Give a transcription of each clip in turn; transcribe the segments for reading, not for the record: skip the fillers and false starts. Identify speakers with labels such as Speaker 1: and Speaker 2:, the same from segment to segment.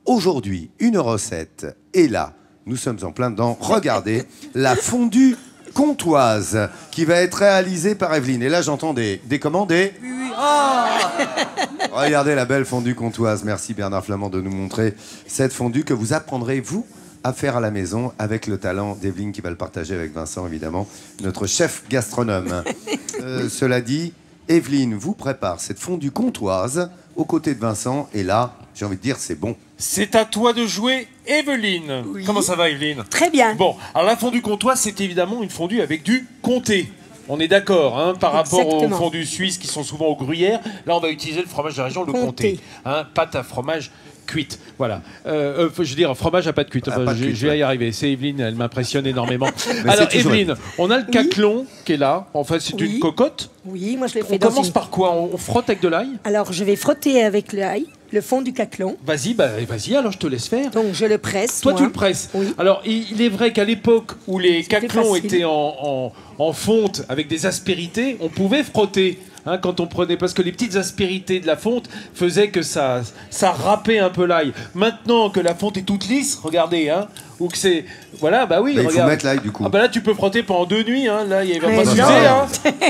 Speaker 1: aujourd'hui, une recette. Et là, nous sommes en plein dedans. Regardez, la fondue comtoise qui va être réalisée par Evelyne. Et là, j'entends des commandes. Regardez la belle fondue comtoise. Merci Bernard Flamand de nous montrer cette fondue que vous apprendrez, vous, à faire à la maison avec le talent d'Evelyne qui va le partager avec Vincent, évidemment, notre chef gastronome. Cela dit, Evelyne vous prépare cette fondue comtoise aux côtés de Vincent. Et là, j'ai envie de dire, c'est bon.
Speaker 2: C'est à toi de jouer, Evelyne. Oui. Comment ça va, Evelyne?
Speaker 3: Très bien.
Speaker 2: Bon, alors la fondue comtoise, c'est évidemment une fondue avec du comté. On est d'accord, hein, par rapport aux fondues suisses qui sont souvent au gruyère. Là, on va utiliser le fromage de la région, le comté. Hein, pâte à fromage cuite. Voilà. Je veux dire, fromage à pâte cuite. Je vais y arriver. C'est Evelyne, elle m'impressionne énormément. Alors, Evelyne, on a le caclon qui est là. En fait, c'est une cocotte.
Speaker 3: Oui, moi je l'ai fait
Speaker 2: On commence par quoi? On frotte avec de l'ail?
Speaker 3: Alors, je vais frotter avec l'ail, le fond du caclon.
Speaker 2: Vas-y, vas-y, alors je te laisse faire.
Speaker 3: Donc, je le presse.
Speaker 2: Toi, tu le presses.
Speaker 3: Oui.
Speaker 2: Alors, il est vrai qu'à l'époque où les caclons étaient en fonte avec des aspérités, on pouvait frotter. Hein, quand on prenait, parce que les petites aspérités de la fonte faisaient que ça râpait un peu l'ail. Maintenant que la fonte est toute lisse, regardez, hein, ou que c'est, voilà, bah oui,
Speaker 1: il
Speaker 2: regarde.
Speaker 1: faut mettre l'ail du coup.
Speaker 2: Ah bah là, tu peux frotter pendant 2 nuits, hein, là, il va pas s'user, hein.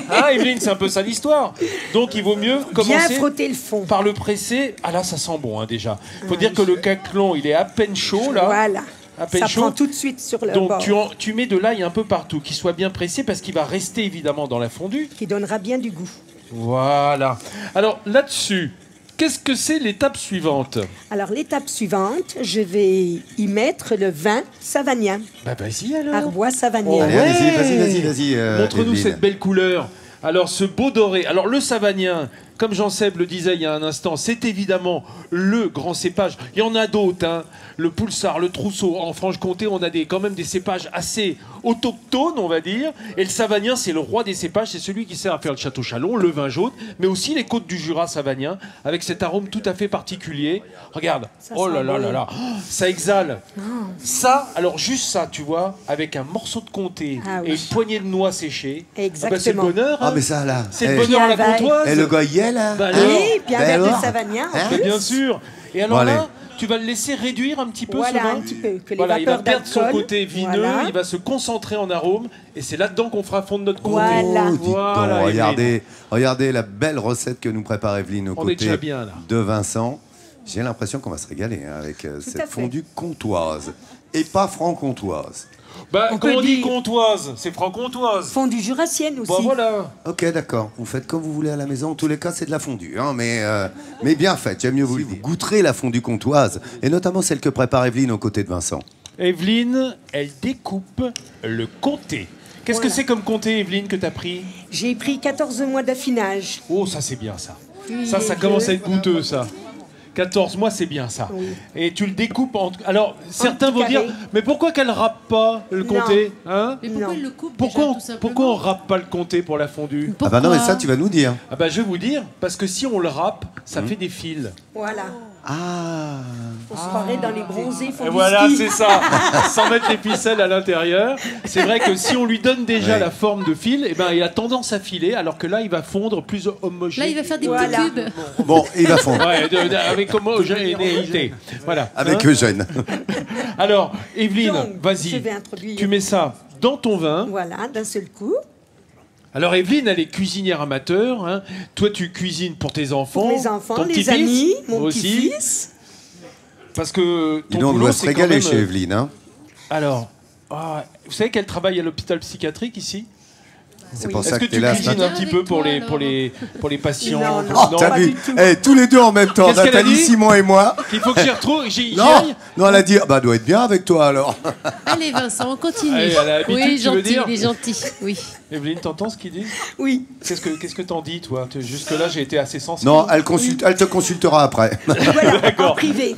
Speaker 2: Hein, Evelyne, c'est un peu ça l'histoire. Donc, il vaut mieux commencer
Speaker 3: bien frotter le fond
Speaker 2: par le presser. Ah là, ça sent bon, hein, déjà. Faut dire que le caclon, il est à peine chaud là.
Speaker 3: Voilà.
Speaker 2: À peine
Speaker 3: ça
Speaker 2: chaud.
Speaker 3: prend tout de suite sur le
Speaker 2: Donc
Speaker 3: bord.
Speaker 2: tu mets de l'ail un peu partout, qu'il soit bien pressé parce qu'il va rester évidemment dans la fondue.
Speaker 3: Qui donnera bien du goût.
Speaker 2: Voilà. Alors là-dessus, qu'est-ce que c'est l'étape suivante?
Speaker 3: Alors l'étape suivante, je vais y mettre le vin savagnin.
Speaker 2: Bah vas-y alors.
Speaker 3: Arbois savagnin.
Speaker 1: Allez, vas-y.
Speaker 2: Montre-nous
Speaker 1: Evelyne.
Speaker 2: cette belle couleur. Alors ce beau doré. Alors le savagnin, comme Jean-Seb le disait il y a un instant, c'est évidemment le grand cépage. Il y en a d'autres, hein. Le Poulsard, le Trousseau. En Franche-Comté, on a quand même des cépages assez autochtones, on va dire. Et le savagnin, c'est le roi des cépages. C'est celui qui sert à faire le Château Chalon, le vin jaune, mais aussi les côtes du Jura savagnin, avec cet arôme tout à fait particulier. Regarde. Oh là là là là. Ça exhale. Ça, alors juste ça, tu vois, avec un morceau de comté et une poignée de noix séchées.
Speaker 3: Exactement.
Speaker 2: Ah bah c'est le bonheur. Hein.
Speaker 1: Ah mais ça là.
Speaker 2: C'est le bonheur à la comtoise.
Speaker 1: Et le goyer là.
Speaker 2: Bah,
Speaker 3: oui, puis un verre de savagnin.
Speaker 2: Bien sûr. Et alors là, tu vas le laisser réduire un petit peu ce vin.
Speaker 3: Un petit peu. Que les
Speaker 2: voilà, il va perdre son
Speaker 3: d'alcool.
Speaker 2: côté vineux, il va se concentrer en arôme, et c'est là-dedans qu'on fera fondre notre comté.
Speaker 3: Voilà.
Speaker 1: Voilà, regardez la belle recette que nous prépare Evelyne aux côtés de Vincent. J'ai l'impression qu'on va se régaler hein, avec cette fondue comtoise et pas franc-comtoise.
Speaker 2: Bah, quand on dit comtoise, c'est franc-comtoise.
Speaker 3: Fondue jurassienne aussi.
Speaker 2: Bah voilà.
Speaker 1: Ok, d'accord. Vous faites comme vous voulez à la maison. En tous les cas, c'est de la fondue. Hein, mais bien faite. J'aime mieux vous goûterez la fondue comtoise. Et notamment celle que prépare Evelyne aux côtés de Vincent.
Speaker 2: Evelyne, elle découpe le comté. Qu'est-ce que c'est comme comté, Evelyne, que tu as pris?
Speaker 3: J'ai pris 14 mois d'affinage.
Speaker 2: Oh, ça c'est bien ça. Ça commence à être goûteux, ça. 14 mois, c'est bien ça. Oui. Et tu le découpes en... Alors, certains vont dire, mais pourquoi qu'elle râpe pas le comté hein?
Speaker 4: Mais pourquoi elle le coupe
Speaker 2: pourquoi on râpe pas le comté pour la fondue?
Speaker 1: Ah bah non, mais ça, tu vas nous dire.
Speaker 2: Ah bah je vais vous dire, parce que si on le râpe, ça fait des fils.
Speaker 3: Voilà.
Speaker 1: Ah.
Speaker 3: On se croirait dans les bronzés fonds.
Speaker 2: Et voilà, c'est ça. Sans mettre les ficelles à l'intérieur. C'est vrai que si on lui donne déjà la forme de fil, eh ben, il a tendance à filer, alors que là, il va fondre plus homogène.
Speaker 4: Là, il va faire des petits cubes.
Speaker 1: Bon, il va fondre.
Speaker 2: Ouais, avec homogénéité. Voilà.
Speaker 1: Avec Eugène.
Speaker 2: Alors, Evelyne, vas-y. Tu mets ça dans ton vin.
Speaker 3: Voilà, d'un seul coup.
Speaker 2: Alors Evelyne, elle est cuisinière amateur. Hein. Toi, tu cuisines pour tes enfants.
Speaker 3: Pour mes enfants,
Speaker 2: ton
Speaker 3: les amis, mon petit-fils.
Speaker 2: Parce que ton
Speaker 1: on
Speaker 2: boulot,
Speaker 1: doit
Speaker 2: c'est
Speaker 1: se régaler
Speaker 2: quand même...
Speaker 1: chez Evelyne. Hein.
Speaker 2: Alors, vous savez qu'elle travaille à l'hôpital psychiatrique ici?
Speaker 1: C'est pour
Speaker 2: Est-ce
Speaker 1: ça
Speaker 2: que tu cuisines un petit peu pour les patients?
Speaker 3: Non,
Speaker 1: t'as vu tous les deux en même temps, Nathalie, Simon et moi.
Speaker 2: Il faut que j'y retrouve.
Speaker 1: Non, elle a dit, bah doit être bien avec toi alors.
Speaker 4: Allez Vincent, on continue.
Speaker 2: Allez, elle a l'habitude,
Speaker 4: oui,
Speaker 2: tu veux
Speaker 4: gentil,
Speaker 2: dire
Speaker 4: il est gentil. Oui.
Speaker 2: Evelyne, t'entends ce qu'il dit?
Speaker 3: Oui.
Speaker 2: Qu'est-ce que t'en dis, toi? Jusque-là, j'ai été assez sensible.
Speaker 1: Non, elle te consultera après.
Speaker 3: Voilà,
Speaker 2: d'accord.
Speaker 3: en privé.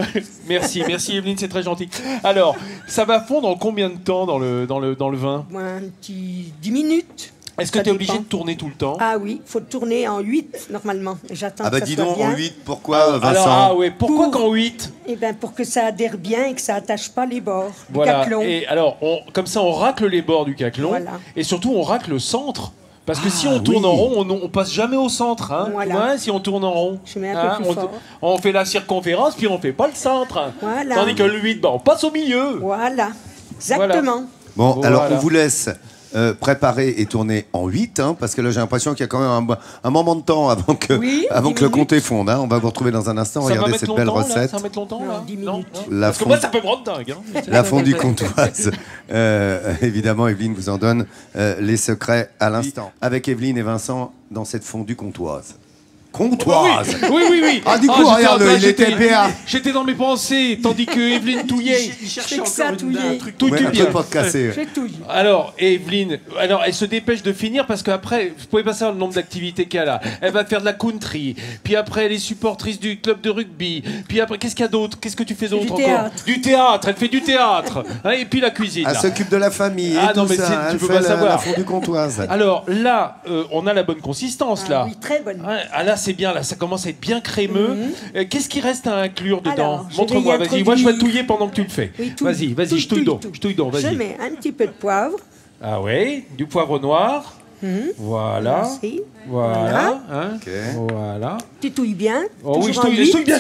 Speaker 2: Merci Evelyne, c'est très gentil. Alors, ça va fondre en combien de temps dans le vin?
Speaker 3: Un petit 10 minutes.
Speaker 2: Est-ce que tu es obligé de tourner tout le temps?
Speaker 3: Ah oui, il faut tourner en 8 normalement. J'attends que ça
Speaker 1: dis
Speaker 3: soit
Speaker 1: donc,
Speaker 3: bien.
Speaker 1: en 8, pourquoi Vincent?
Speaker 2: Pourquoi qu'en 8?
Speaker 3: Eh bien, pour que ça adhère bien et que ça attache pas les bords du
Speaker 2: voilà.
Speaker 3: caclon.
Speaker 2: Et alors, comme ça, on racle les bords du caclon.
Speaker 3: Voilà.
Speaker 2: Et surtout, on racle le centre. Parce que si on tourne en rond, on passe jamais au centre. Hein.
Speaker 3: Voilà.
Speaker 2: Ouais, si on tourne en rond.
Speaker 3: Je mets un peu plus fort.
Speaker 2: On fait la circonférence, puis on fait pas le centre.
Speaker 3: Voilà.
Speaker 2: Tandis que le 8, on passe au milieu.
Speaker 3: Voilà, exactement.
Speaker 1: Bon, alors
Speaker 2: Voilà.
Speaker 1: on vous laisse préparer et tourner en 8, hein, parce que là j'ai l'impression qu'il y a quand même un moment de temps avant que,
Speaker 3: Oui,
Speaker 1: avant
Speaker 3: 10
Speaker 1: que le
Speaker 3: minutes.
Speaker 1: comté fonde. Hein. On va vous retrouver dans un instant.
Speaker 2: Ça va
Speaker 1: Regardez
Speaker 2: mettre
Speaker 1: cette belle
Speaker 2: longtemps, là,
Speaker 1: recette.
Speaker 2: ça va mettre longtemps, là.
Speaker 3: 10
Speaker 2: Non,
Speaker 3: minutes.
Speaker 2: non.
Speaker 1: La
Speaker 2: Parce que moi,
Speaker 1: fondue-
Speaker 2: ça peut me rendre dingue. Hein.
Speaker 1: La fondue comtoise. Évidemment, Evelyne vous en donne les secrets à l'instant. Avec Evelyne et Vincent dans cette fondue comtoise. Comtoise.
Speaker 2: Oui.
Speaker 1: Ah, du coup,
Speaker 2: j'étais
Speaker 1: regarde,
Speaker 2: en train-
Speaker 1: il était PA.
Speaker 2: J'étais dans mes pensées, tandis que Evelyne touillait.
Speaker 3: C'est que ça, touillé.
Speaker 2: Tout
Speaker 1: Ouais, un
Speaker 2: bien.
Speaker 1: peu pas cassé.
Speaker 3: J'ai touillé.
Speaker 2: Alors, Evelyne, elle se dépêche de finir parce qu'après, vous pouvez pas savoir le nombre d'activités qu'elle a. Elle va faire de la country, puis après, elle est supportrice du club de rugby, puis après, qu'est-ce qu'il y a d'autre? Qu'est-ce que tu fais d'autre
Speaker 3: Du
Speaker 2: encore?
Speaker 3: théâtre.
Speaker 2: Du théâtre, elle fait du théâtre. Hein, et puis la cuisine.
Speaker 1: Elle
Speaker 2: là.
Speaker 1: s'occupe de la famille et
Speaker 2: Ah, non,
Speaker 1: tout
Speaker 2: mais
Speaker 1: ça.
Speaker 2: tu
Speaker 1: Elle
Speaker 2: peux
Speaker 1: fait
Speaker 2: pas
Speaker 1: la
Speaker 2: savoir.
Speaker 1: fondue comtoise.
Speaker 2: Alors là, on a la bonne consistance, là.
Speaker 3: Oui, très bonne.
Speaker 2: Ouais, ah là c'est bien, là ça commence à être bien crémeux. Qu'est-ce qui reste à inclure dedans?
Speaker 3: Alors, je vais
Speaker 2: Montre-moi,
Speaker 3: y
Speaker 2: vas-y. Moi je vais
Speaker 3: introduire-
Speaker 2: touiller pendant que tu le fais.
Speaker 3: Oui, touille,
Speaker 2: Vas-y,
Speaker 3: touille,
Speaker 2: je touille donc,
Speaker 3: touille.
Speaker 2: je touille donc,
Speaker 3: Je
Speaker 2: vas-y.
Speaker 3: mets un petit peu de poivre.
Speaker 2: Ah ouais, du poivre noir. Voilà.
Speaker 3: Merci.
Speaker 2: Voilà. Hein.
Speaker 1: Ok.
Speaker 2: Voilà.
Speaker 3: Tu touilles bien.
Speaker 2: Oh oui, je
Speaker 3: toujours en
Speaker 2: touille
Speaker 3: huit.
Speaker 2: bien.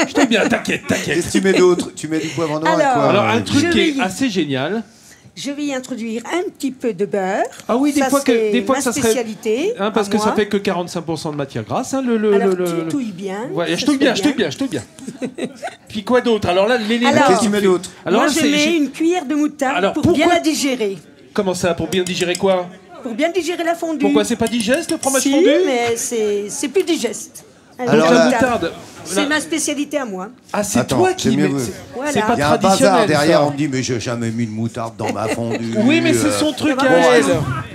Speaker 2: Je touille bien, t'inquiète.
Speaker 1: Qu'est-ce que tu mets d'autre? Tu mets du poivre noir et
Speaker 3: Alors,
Speaker 1: quoi
Speaker 2: Alors un
Speaker 1: Evelyne
Speaker 2: truc
Speaker 3: Je
Speaker 2: qui est
Speaker 3: vais y-
Speaker 2: assez génial.
Speaker 3: Je vais y introduire un petit peu de beurre.
Speaker 2: Ah oui, des
Speaker 3: Ça,
Speaker 2: fois
Speaker 3: c'est
Speaker 2: que
Speaker 3: ma
Speaker 2: ça serait
Speaker 3: spécialité.
Speaker 2: hein, parce
Speaker 3: à
Speaker 2: que ça
Speaker 3: moi.
Speaker 2: fait que 45% de matière grasse hein,
Speaker 3: Alors, tu touilles bien.
Speaker 2: Ouais,
Speaker 3: ça
Speaker 2: je touille
Speaker 3: se
Speaker 2: bien,
Speaker 3: fait
Speaker 2: je touille bien. Puis quoi d'autre? Alors là, l'élément
Speaker 3: Alors,
Speaker 1: Qu'est-ce que tu mets d'autre?
Speaker 2: Alors
Speaker 3: Moi,
Speaker 2: là,
Speaker 3: je
Speaker 2: c'est-
Speaker 3: mets une cuillère de moutarde
Speaker 2: Alors,
Speaker 3: pour
Speaker 2: pourquoi-
Speaker 3: bien la digérer.
Speaker 2: Comment ça? Pour bien digérer quoi?
Speaker 3: Pour bien digérer la fondue.
Speaker 2: Pourquoi c'est pas digeste le fromage
Speaker 3: Si,
Speaker 2: fondu?
Speaker 3: mais c'est plus digeste.
Speaker 1: Alors,
Speaker 2: Donc la
Speaker 1: là-
Speaker 2: moutarde.
Speaker 3: C'est ma spécialité à moi.
Speaker 2: Ah, c'est
Speaker 1: Attends,
Speaker 2: toi qui
Speaker 1: c'est mieux,
Speaker 2: mets.
Speaker 1: oui.
Speaker 3: Voilà.
Speaker 2: C'est pas
Speaker 1: Il y a un
Speaker 2: traditionnel.
Speaker 1: bazar derrière,
Speaker 2: ça.
Speaker 1: on me dit, mais j'ai jamais mis de moutarde dans ma fondue.
Speaker 2: Oui, mais c'est son truc
Speaker 3: Ça
Speaker 2: à
Speaker 3: va,
Speaker 2: elle.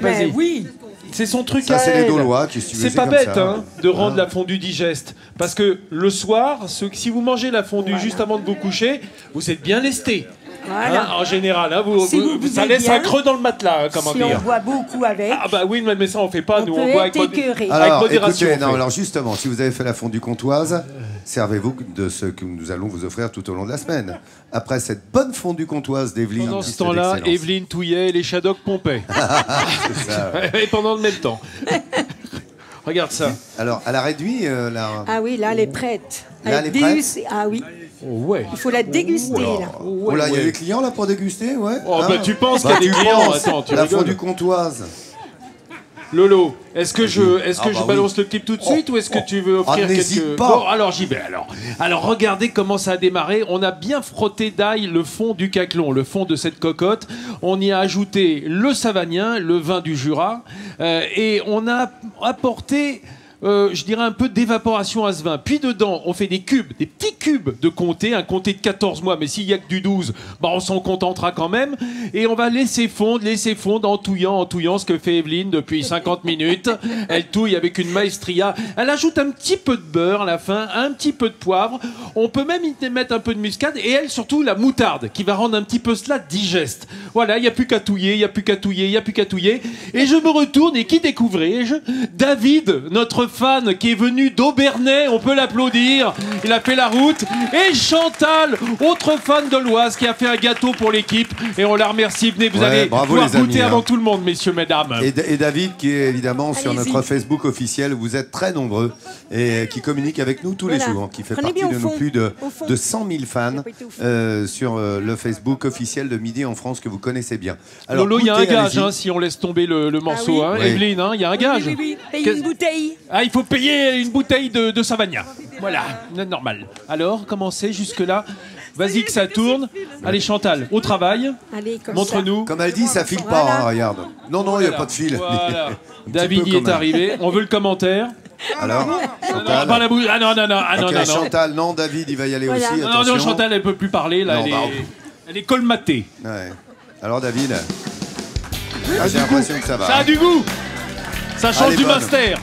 Speaker 3: Mais
Speaker 2: Vas-y.
Speaker 3: oui.
Speaker 2: C'est son truc
Speaker 1: Ça,
Speaker 2: à
Speaker 1: c'est
Speaker 2: elle.
Speaker 1: les Gaulois qui se
Speaker 2: C'est
Speaker 1: faisaient
Speaker 2: pas
Speaker 1: comme
Speaker 2: bête
Speaker 1: ça.
Speaker 2: hein, de rendre la fondue digeste. Parce que le soir, si vous mangez la fondue
Speaker 3: Voilà.
Speaker 2: juste avant de vous coucher, vous êtes bien lesté.
Speaker 3: Voilà.
Speaker 2: Hein, en général, hein,
Speaker 3: Si vous
Speaker 2: ça
Speaker 3: buvez
Speaker 2: laisse
Speaker 3: bien,
Speaker 2: un creux dans le matelas, hein, comment
Speaker 3: Si
Speaker 2: dire.
Speaker 3: on boit beaucoup avec,
Speaker 2: Ah bah oui, mais ça on fait pas,
Speaker 3: on
Speaker 2: nous
Speaker 3: peut
Speaker 2: on boit
Speaker 3: être
Speaker 2: avec
Speaker 3: écœuré.
Speaker 2: avec
Speaker 1: Alors,
Speaker 2: modération,
Speaker 1: écoutez,
Speaker 2: on
Speaker 1: non,
Speaker 2: fait.
Speaker 1: alors justement, si vous avez fait la fondue comtoise, servez-vous de ce que nous allons vous offrir tout au long de la semaine. Après cette bonne fondue comtoise d'Evelyne.
Speaker 2: Pendant
Speaker 1: qui
Speaker 2: ce
Speaker 1: fait
Speaker 2: temps-là,
Speaker 1: d'excellence.
Speaker 2: Evelyne touillait et les Shadocks pompaient.
Speaker 1: C'est ça.
Speaker 2: Et pendant le même temps. Regarde ça.
Speaker 1: Alors, elle a réduit la.
Speaker 3: Ah oui, là, elle est prête.
Speaker 1: Là, elle est prête
Speaker 3: déguster. Ah oui,
Speaker 2: Oh ouais.
Speaker 3: il faut la déguster, là.
Speaker 1: Oh là, il y a des clients là pour déguster, ouais.
Speaker 2: Oh,
Speaker 1: Hein
Speaker 2: bah tu penses
Speaker 1: Bah,
Speaker 2: qu'il y a des
Speaker 1: tu
Speaker 2: clients,
Speaker 1: penses.
Speaker 2: attends, tu
Speaker 1: La
Speaker 2: rigoles.
Speaker 1: fondue comtoise.
Speaker 2: Lolo, est-ce que je
Speaker 1: bah
Speaker 2: balance
Speaker 1: oui.
Speaker 2: le clip tout de suite ou est-ce que tu veux
Speaker 1: Ah,
Speaker 2: offrir
Speaker 1: n'hésite
Speaker 2: quelques...
Speaker 1: pas.
Speaker 2: Bon, alors j'y vais alors. Alors regardez comment ça a démarré. On a bien frotté d'ail le fond du caclon, le fond de cette cocotte. On y a ajouté le savagnin, le vin du Jura, et on a apporté... je dirais un peu d'évaporation à ce vin. Puis dedans, on fait des cubes, des petits cubes de comté, un comté de 14 mois, mais s'il n'y a que du 12, bah on s'en contentera quand même. Et on va laisser fondre, en touillant, ce que fait Evelyne depuis 50 minutes. Elle touille avec une maestria. Elle ajoute un petit peu de beurre à la fin, un petit peu de poivre. On peut même y mettre un peu de muscade. Et elle, surtout, la moutarde, qui va rendre un petit peu cela digeste. Voilà, il n'y a plus qu'à touiller, il n'y a plus qu'à touiller, il n'y a plus qu'à touiller. Et je me retourne, et qui découvrais-je? David, notre fan qui est venu d'Aubernais, on peut l'applaudir, il a fait la route, et Chantal, autre fan de l'Oise qui a fait un gâteau pour l'équipe, et on la remercie. Venez, vous
Speaker 1: Ouais,
Speaker 2: allez
Speaker 1: bravo,
Speaker 2: pouvoir
Speaker 1: les amis,
Speaker 2: goûter
Speaker 1: hein.
Speaker 2: avant tout le monde, messieurs, mesdames.
Speaker 1: Et David, qui est évidemment sur
Speaker 3: Allez-y.
Speaker 1: notre Facebook officiel, vous êtes très nombreux et qui communique avec nous tous les
Speaker 3: Voilà.
Speaker 1: jours, qui fait
Speaker 3: Prenez
Speaker 1: partie
Speaker 3: bien
Speaker 1: de
Speaker 3: au
Speaker 1: nos
Speaker 3: fond.
Speaker 1: plus de
Speaker 3: Au fond.
Speaker 1: 100 000 fans
Speaker 3: pas été au fond.
Speaker 1: sur le Facebook officiel de Midi en France que vous connaissez bien. Alors,
Speaker 2: Lolo, il y a un
Speaker 1: goûtez,
Speaker 2: gage
Speaker 1: allez-y.
Speaker 2: hein, si on laisse tomber le morceau,
Speaker 3: oui.
Speaker 2: hein.
Speaker 1: Oui.
Speaker 2: Evelyne, hein, il y a un gage.
Speaker 3: Oui, oui, oui. Paye
Speaker 2: Qu'est-ce-
Speaker 3: une bouteille.
Speaker 2: Ah, il faut payer une bouteille de Savagnin. Voilà, normal. Alors, comment c'est jusque-là? Vas-y que ça tourne. Allez, Chantal, au travail.
Speaker 3: Allez, comme
Speaker 2: Montre-nous.
Speaker 1: Comme elle dit, ça file pas,
Speaker 3: Voilà.
Speaker 1: hein, regarde. Non, non, il n'y a pas de fil.
Speaker 2: Voilà.
Speaker 1: Un petit
Speaker 2: David
Speaker 1: peu
Speaker 2: y
Speaker 1: quand
Speaker 2: est
Speaker 1: même.
Speaker 2: arrivé. On veut le commentaire.
Speaker 1: Alors,
Speaker 2: Non,
Speaker 1: Chantal.
Speaker 2: pas la bouche. Ah non, non, non. Ah non,
Speaker 1: Ok,
Speaker 2: non, non.
Speaker 1: Chantal, non, David, il va y aller
Speaker 3: Voilà.
Speaker 1: aussi.
Speaker 2: Non,
Speaker 1: Attention.
Speaker 2: non, Chantal, elle peut plus parler. Là,
Speaker 1: Non,
Speaker 2: elle,
Speaker 1: bah,
Speaker 2: elle est colmatée.
Speaker 1: Ouais. Alors, David. Ah, j'ai l'impression que ça va.
Speaker 2: Ça a du goût. Ça change
Speaker 1: Elle est
Speaker 2: du
Speaker 1: bonne.
Speaker 2: master.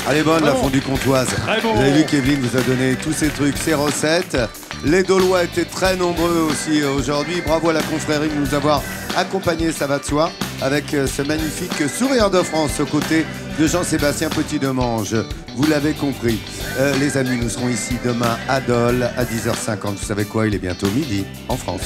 Speaker 1: Elle est bonne, la fondue comtoise.
Speaker 2: Très bon.
Speaker 1: Vous avez vu qu'Evelyne vous a donné tous ces trucs, ces recettes. Les Dolois étaient très nombreux aussi aujourd'hui. Bravo à la confrérie de nous avoir accompagnés, ça va de soi, avec ce magnifique sourire de France aux côtés de Jean-Sébastien Petit-Demange. Vous l'avez compris. Les amis, nous serons ici demain à Dole à 10h50. Vous savez quoi, il est bientôt midi en France.